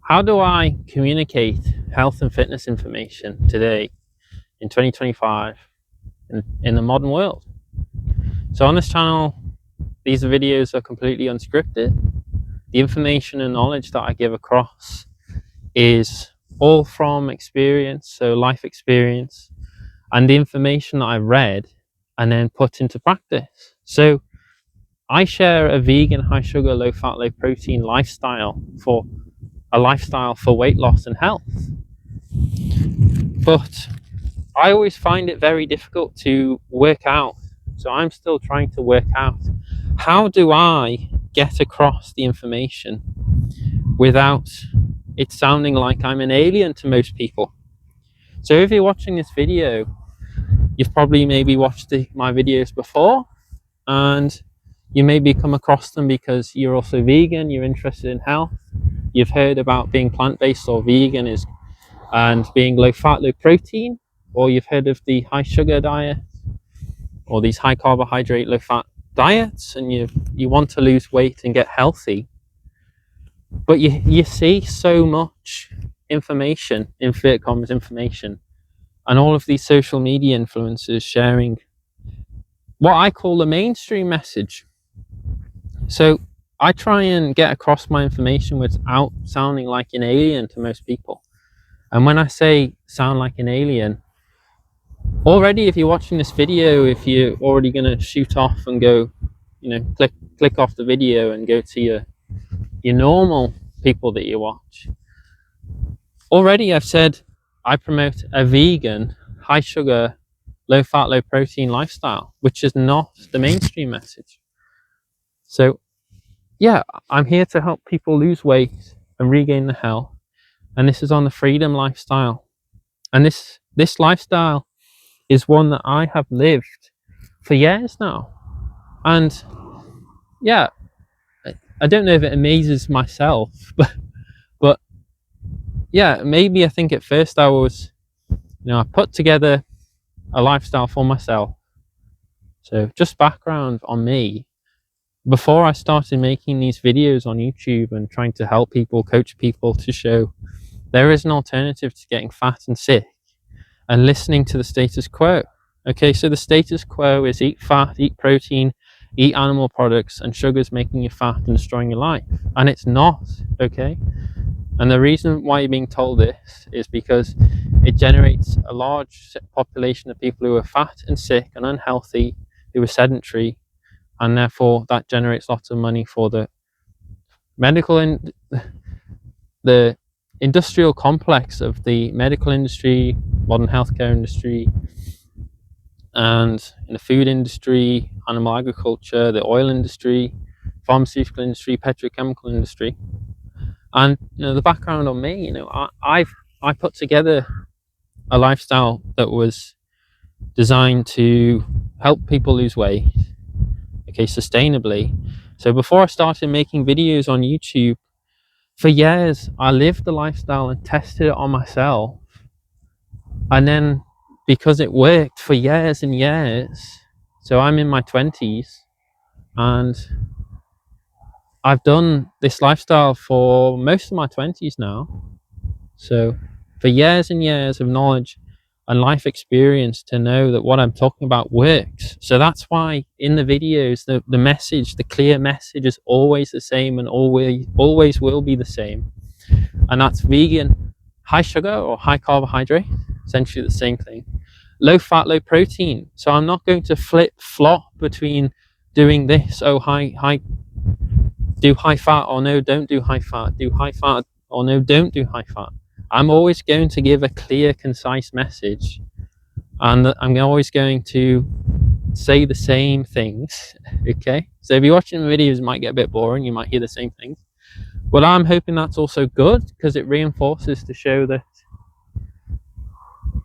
How do I communicate health and fitness information today in 2025 in the modern world? So on this channel, these videos are completely unscripted. The information and knowledge that I give across is all from experience, so life experience, and the information that I read and then put into practice. So I share a vegan, high sugar, low fat, low protein lifestyle for weight loss and health. But I always find it very difficult to work out. So I'm still trying to work out, how do I get across the information without it sounding like I'm an alien to most people? So if you're watching this video, you've probably maybe watched my videos before, and you maybe come across them because you're also vegan, you're interested in health, you've heard about being plant-based or vegan and being low fat, low protein, or you've heard of the high sugar diet or these high carbohydrate, low fat diets, and you want to lose weight and get healthy. But you see so much information, inverted commas, information, and all of these social media influencers sharing what I call the mainstream message. So I try and get across my information without sounding like an alien to most people. And when I say sound like an alien, already if you're watching this video, if you're already going to shoot off and go, click off the video and go to your normal people that you watch, already I've said I promote a vegan, high sugar, low fat, low protein lifestyle, which is not the mainstream message. So yeah, I'm here to help people lose weight and regain the health, and this is on the freedom lifestyle. And this lifestyle is one that I have lived for years now. And yeah, I don't know if it amazes myself, but yeah, maybe I think at first I was, I put together a lifestyle for myself. So just background on me, before I started making these videos on YouTube and trying to help people, coach people to show there is an alternative to getting fat and sick and listening to the status quo. Okay, so the status quo is eat fat, eat protein, eat animal products, and sugar's making you fat and destroying your life. And it's not, okay? And the reason why you're being told this is because it generates a large population of people who are fat and sick and unhealthy, who are sedentary, and therefore that generates lots of money for the medical and the industrial complex of the medical industry, modern healthcare industry, and in the food industry, animal agriculture, the oil industry, pharmaceutical industry, petrochemical industry. And the background on me, I put together a lifestyle that was designed to help people lose weight, okay, sustainably. So before I started making videos on YouTube, for years I lived the lifestyle and tested it on myself, and then because it worked for years and years, so I'm in my 20s and I've done this lifestyle for most of my 20s now. So for years and years of knowledge and life experience to know that what I'm talking about works. So that's why in the videos, the message, the clear message is always the same and always will be the same. And that's vegan, high sugar or high carbohydrate, essentially the same thing. Low fat, low protein. So I'm not going to flip-flop between doing this, do high fat, or no, don't do high fat, do high fat, or no, don't do high fat. I'm always going to give a clear, concise message, and I'm always going to say the same things, okay? So if you're watching the videos, it might get a bit boring, you might hear the same things. But I'm hoping that's also good, because it reinforces to show that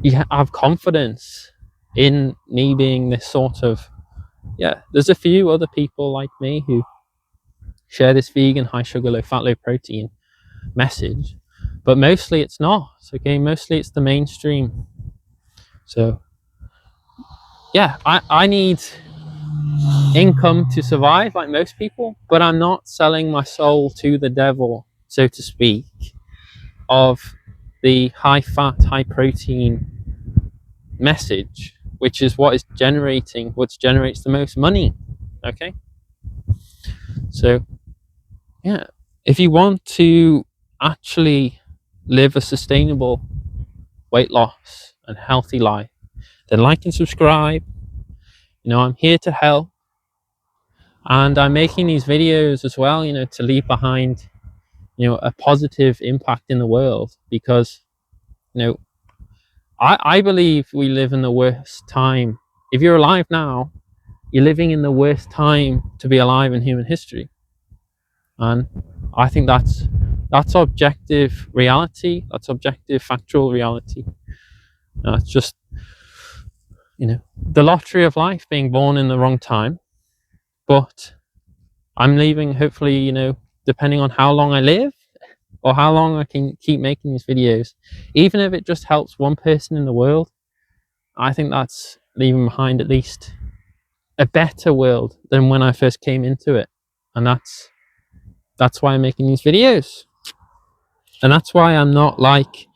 you have confidence in me being this sort of, there's a few other people like me who share this vegan, high sugar, low fat, low protein message, but mostly it's not, okay? Mostly it's the mainstream. So yeah, I need income to survive like most people, but I'm not selling my soul to the devil, so to speak. of the high fat, high protein message, which is what generates the most money. Okay, so yeah, if you want to actually live a sustainable weight loss and healthy life, then like and subscribe. I'm here to help, and I'm making these videos as well, to leave behind a positive impact in the world, because I believe we live in the worst time. If you're alive now, you're living in the worst time to be alive in human history. And I think that's objective reality. That's objective factual reality. It's just the lottery of life, being born in the wrong time. But I'm leaving, hopefully, depending on how long I live or how long I can keep making these videos, even if it just helps one person in the world, I think that's leaving behind at least a better world than when I first came into it. And that's why I'm making these videos. And that's why I'm not like,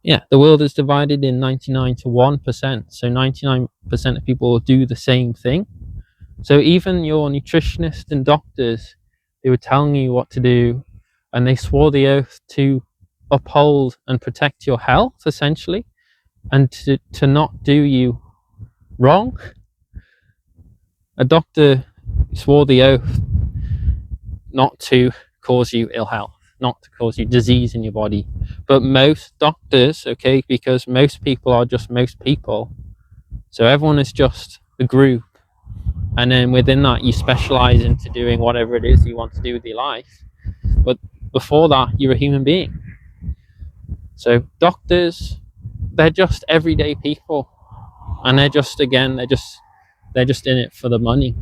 the world is divided in 99 to 1%. So 99% of people do the same thing. So even your nutritionists and doctors who were telling you what to do, and they swore the oath to uphold and protect your health, essentially, and to not do you wrong. A doctor swore the oath not to cause you ill health, not to cause you disease in your body. But most doctors, okay, because most people are just most people, so everyone is just a group, and then within that you specialize into doing whatever it is you want to do with your life. But before that, you're a human being. So doctors, they're just everyday people, and they're just in it for the money,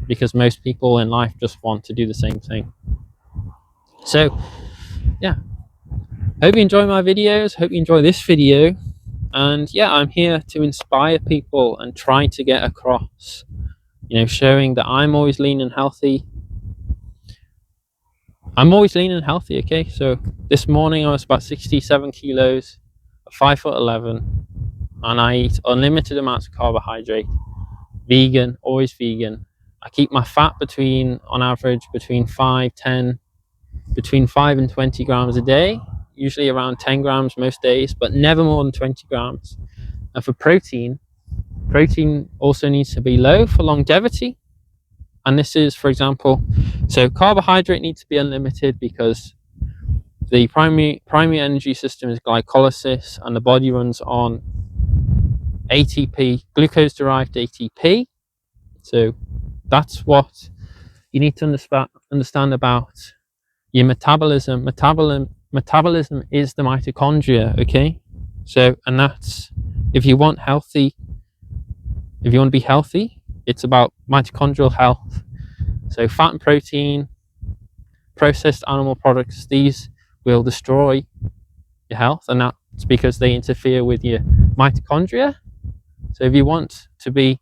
because most people in life just want to do the same thing. So yeah, hope you enjoy my videos, hope you enjoy this video, and yeah, I'm here to inspire people and try to get across, showing that I'm always lean and healthy. Okay, so this morning I was about 67 kilos, 5'11", and I eat unlimited amounts of carbohydrate, vegan, always vegan. I keep my fat on average between 5 and 20 grams a day, usually around 10 grams most days, but never more than 20 grams. And for protein also needs to be low for longevity. And this is, for example, so carbohydrate needs to be unlimited, because the primary energy system is glycolysis, and the body runs on ATP, glucose derived ATP. So that's what you need to understand about your metabolism. Metabolism is the mitochondria, okay? So, and that's, if you want to be healthy, it's about mitochondrial health. So fat and protein, processed animal products, these will destroy your health, and that's because they interfere with your mitochondria. So if you want to be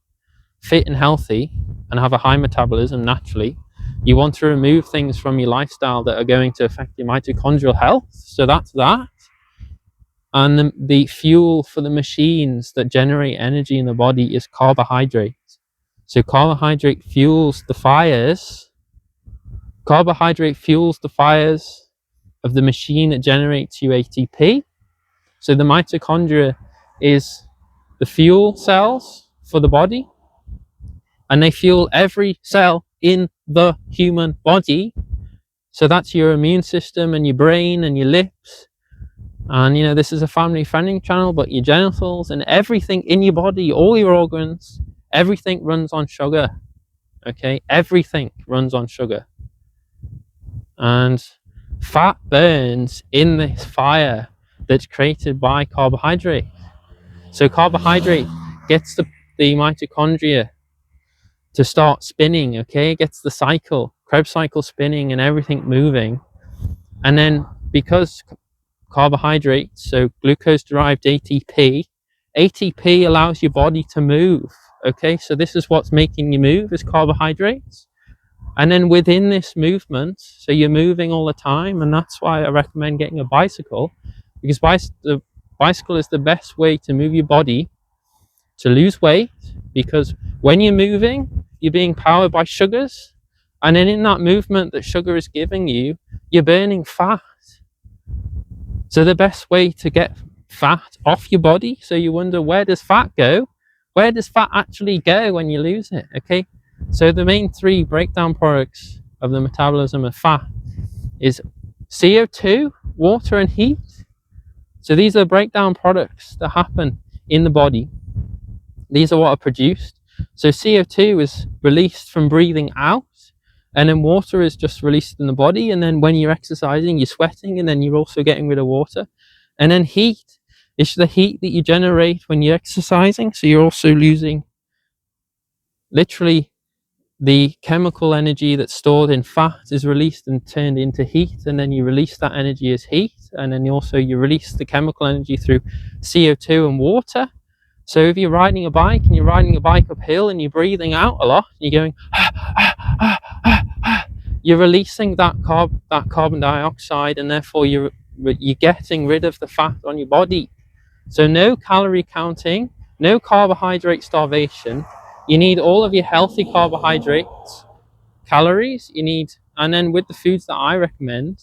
fit and healthy and have a high metabolism naturally, you want to remove things from your lifestyle that are going to affect your mitochondrial health. So that's that. And the fuel for the machines that generate energy in the body is carbohydrate. So carbohydrate fuels the fires. Carbohydrate fuels the fires of the machine that generates you ATP. So the mitochondria is the fuel cells for the body, and they fuel every cell in the human body. So that's your immune system and your brain and your lips. And this is a family friendly channel, but your genitals and everything in your body, all your organs, everything runs on sugar. Okay, everything runs on sugar. And fat burns in this fire that's created by carbohydrate. So carbohydrate gets the mitochondria to start spinning, okay? It gets the Krebs cycle spinning and everything moving. And then because carbohydrates, so glucose derived ATP allows your body to move, okay? So this is what's making you move, is carbohydrates. And then within this movement, so you're moving all the time, and that's why I recommend getting a bicycle, because the bicycle is the best way to move your body to lose weight, because when you're moving, you're being powered by sugars, and then in that movement that sugar is giving you, you're burning fat. So the best way to get fat off your body, so you wonder, where does fat go? Where does fat actually go when you lose it? Okay, so the main three breakdown products of the metabolism of fat is CO2, water, and heat. So these are breakdown products that happen in the body. These are what are produced. So CO2 is released from breathing out, and then water is just released in the body, and then when you're exercising, you're sweating, and then you're also getting rid of water. And then heat is the heat that you generate when you're exercising, so you're also losing literally the chemical energy that's stored in fat is released and turned into heat, and then you release that energy as heat, and then you release the chemical energy through CO2 and water. So if you're riding a bike and you're riding a bike uphill and you're breathing out a lot, you're going you're releasing that carbon dioxide, and therefore you're getting rid of the fat on your body. So no calorie counting, no carbohydrate starvation. You need all of your healthy carbohydrates, calories you need, and then with the foods that I recommend,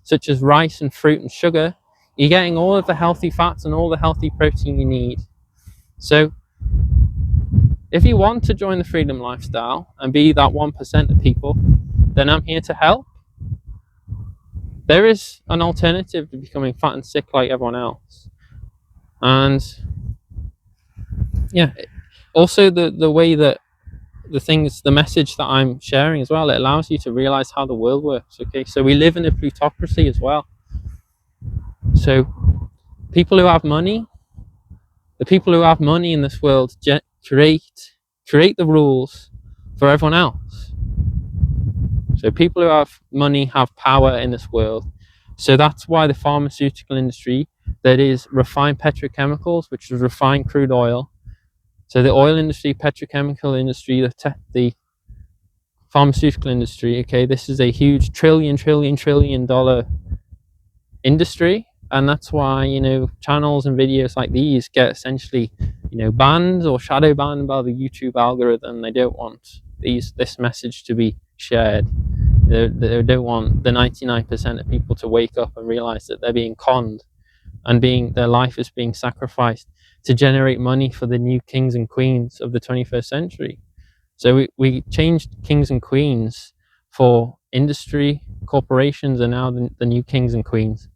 such as rice and fruit and sugar, you're getting all of the healthy fats and all the healthy protein you need. So if you want to join the freedom lifestyle and be that 1% of people, then I'm here to help. There is an alternative to becoming fat and sick like everyone else. And yeah, also the way that the message that I'm sharing as well, it allows you to realize how the world works. Okay, so we live in a plutocracy as well. So people who have money, the people who have money in this world create the rules for everyone else. So people who have money have power in this world. So that's why the pharmaceutical industry, that is refined petrochemicals, which is refined crude oil. So the oil industry, petrochemical industry, the pharmaceutical industry, okay, this is a huge trillion dollar industry. And that's why, channels and videos like these get essentially, banned or shadow banned by the YouTube algorithm. They don't want this message to be shared. They don't want the 99% of people to wake up and realize that they're being conned and their life is being sacrificed to generate money for the new kings and queens of the 21st century. So we changed kings and queens for industry, corporations are now the new kings and queens.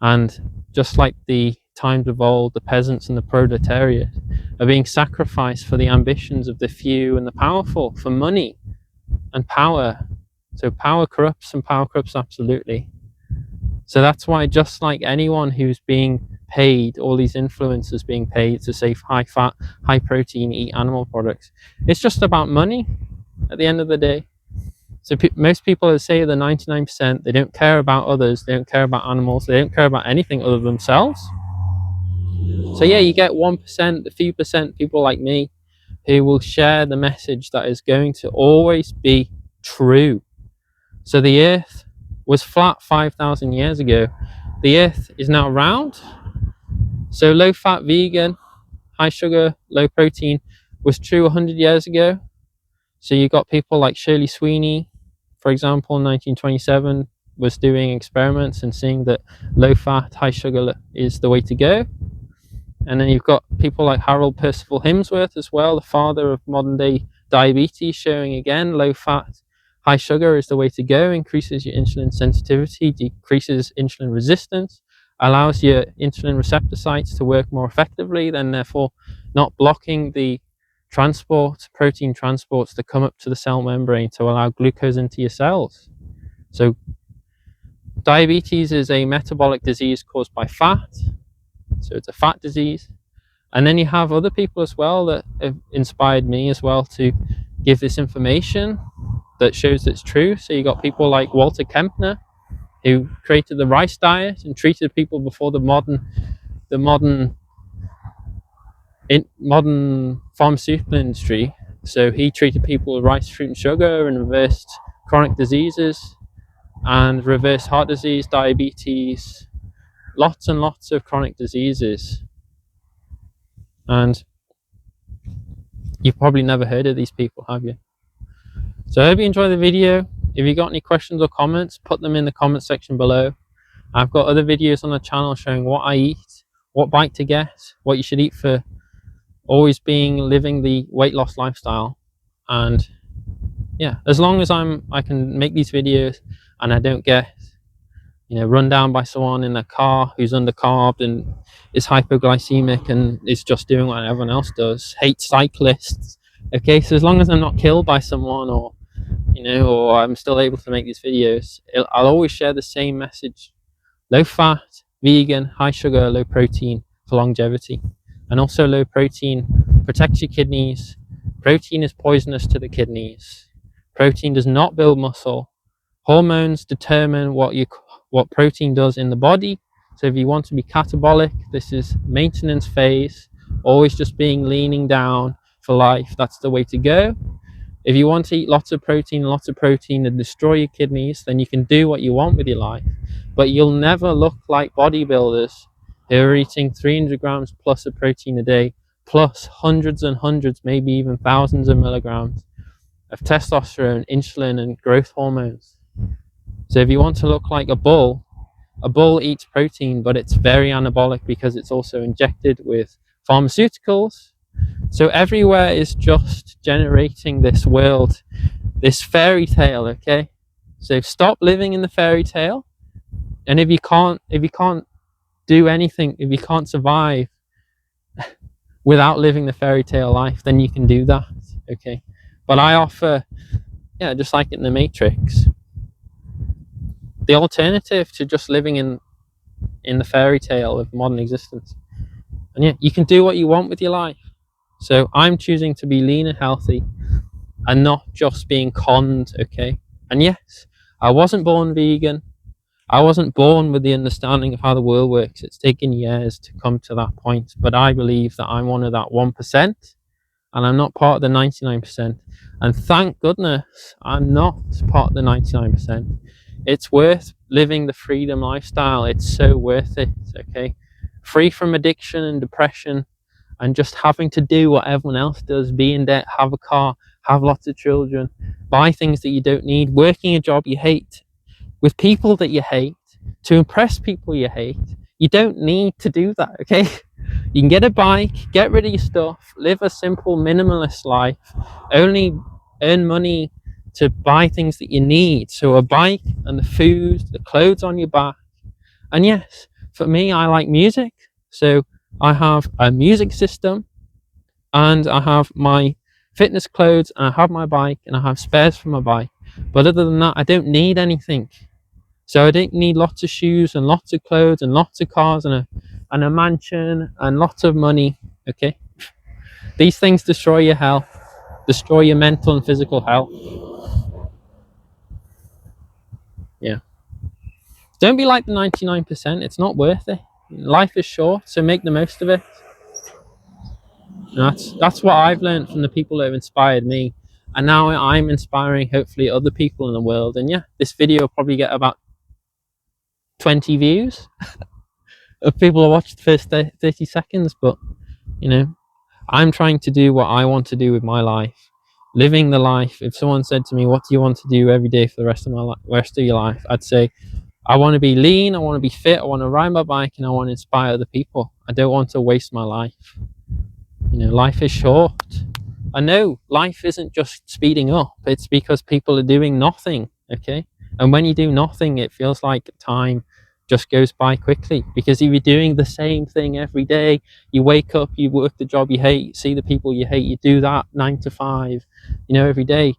And just like the times of old, the peasants and the proletariat are being sacrificed for the ambitions of the few and the powerful, for money and power. So power corrupts, and power corrupts absolutely. So that's why, just like anyone who's being paid, all these influencers being paid to say high fat, high protein, eat animal products, it's just about money at the end of the day. So most people that say the 99%, they don't care about others, they don't care about animals, they don't care about anything other than themselves. So yeah, you get 1%, the few percent people like me who will share the message that is going to always be true. So the earth was flat 5,000 years ago. The earth is now round. So low fat, vegan, high sugar, low protein was true 100 years ago. So you got people like Shirley Sweeney, for example, in 1927 was doing experiments and seeing that low fat, high sugar is the way to go. And then you've got people like Harold Percival Hemsworth as well, the father of modern day diabetes, showing again low fat, high sugar is the way to go, increases your insulin sensitivity, decreases insulin resistance, allows your insulin receptor sites to work more effectively, then therefore not blocking the protein transports to come up to the cell membrane to allow glucose into your cells. So diabetes is a metabolic disease caused by fat. So it's a fat disease. And then you have other people as well that have inspired me as well to give this information that shows it's true. So you got people like Walter Kempner, who created the rice diet and treated people before the modern pharmaceutical industry. So he treated people with rice, fruit and sugar and reversed chronic diseases and reverse heart disease, diabetes, lots and lots of chronic diseases. And you've probably never heard of these people, have you? So I hope you enjoy the video. If you got any questions or comments, put them in the comment section below. I've got other videos on the channel showing what I eat, what bike to get, what you should eat for always living the weight loss lifestyle. And yeah, as long as I can make these videos and I don't get, run down by someone in a car who's undercarbed and is hypoglycemic and is just doing what everyone else does, hates cyclists. Okay, so as long as I'm not killed by someone, or or I'm still able to make these videos, I'll always share the same message: low fat, vegan, high sugar, low protein for longevity. And also low protein protects your kidneys. Protein is poisonous to the kidneys. Protein does not build muscle. Hormones determine what protein does in the body. So if you want to be catabolic, this is maintenance phase, always just leaning down for life. That's the way to go. If you want to eat lots of protein and destroy your kidneys, then you can do what you want with your life. But you'll never look like bodybuilders who are eating 300 grams plus of protein a day, plus hundreds and hundreds, maybe even thousands of milligrams of testosterone, insulin, and growth hormones. So if you want to look like a bull eats protein, but it's very anabolic because it's also injected with pharmaceuticals. So everywhere is just generating this world, this fairy tale, okay? So stop living in the fairy tale. And if you can't do anything, if you can't survive without living the fairy tale life, then you can do that, okay? But I offer, just like in the Matrix, the alternative to just living in the fairy tale of modern existence. And you can do what you want with your life. So I'm choosing to be lean and healthy and not just being conned, okay? And yes, I wasn't born vegan. I wasn't born with the understanding of how the world works. It's taken years to come to that point. But I believe that I'm one of that 1%, and I'm not part of the 99%. And thank goodness I'm not part of the 99%. It's worth living the freedom lifestyle. It's so worth it, okay? Free from addiction and depression and just having to do what everyone else does, be in debt, have a car, have lots of children, buy things that you don't need, working a job you hate, with people that you hate, to impress people you hate. You don't need to do that, okay? You can get a bike, get rid of your stuff, live a simple minimalist life, only earn money to buy things that you need. So a bike and the food, the clothes on your back. And yes, for me, I like music. So I have a music system, and I have my fitness clothes, and I have my bike, and I have spares for my bike. But other than that, I don't need anything. So I don't need lots of shoes and lots of clothes and lots of cars and a mansion and lots of money, okay? These things destroy your health, destroy your mental and physical health. Yeah. Don't be like the 99%. It's not worth it. Life is short, so make the most of it. And that's what I've learned from the people that have inspired me. And now I'm inspiring, hopefully, other people in the world. And yeah, this video will probably get about 20 views of people who watched the first 30 seconds. But, I'm trying to do what I want to do with my life. Living the life. If someone said to me, what do you want to do every day for the rest of your life? I'd say, I want to be lean, I want to be fit, I want to ride my bike, and I want to inspire other people. I don't want to waste my life. Life is short. I know life isn't just speeding up. It's because people are doing nothing, okay? And when you do nothing, it feels like time just goes by quickly. Because if you're doing the same thing every day, you wake up, you work the job you hate, see the people you hate, you do that 9 to 5, every day.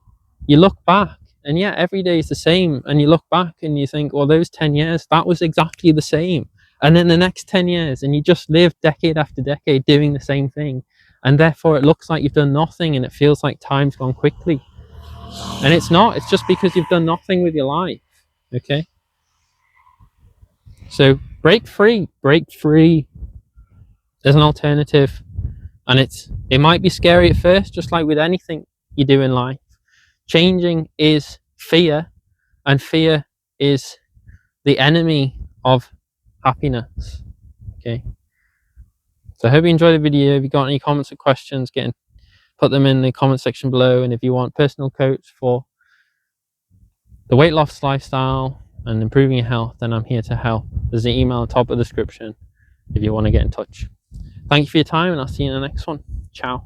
You look back, and yeah, every day is the same. And you look back and you think, well, those 10 years, that was exactly the same. And then the next 10 years, and you just live decade after decade doing the same thing. And therefore it looks like you've done nothing, and it feels like time's gone quickly. And it's not. It's just because you've done nothing with your life, okay? So break free. There's an alternative. And it might be scary at first, just like with anything you do in life. Changing is fear, and fear is the enemy of happiness. Okay, so I hope you enjoyed the video. If you got any comments or questions, put them in the comment section below. And if you want personal coach for the weight loss lifestyle and improving your health, then I'm here to help. There's an email on top of the description if you want to get in touch. Thank you for your time, and I'll see you in the next one. Ciao.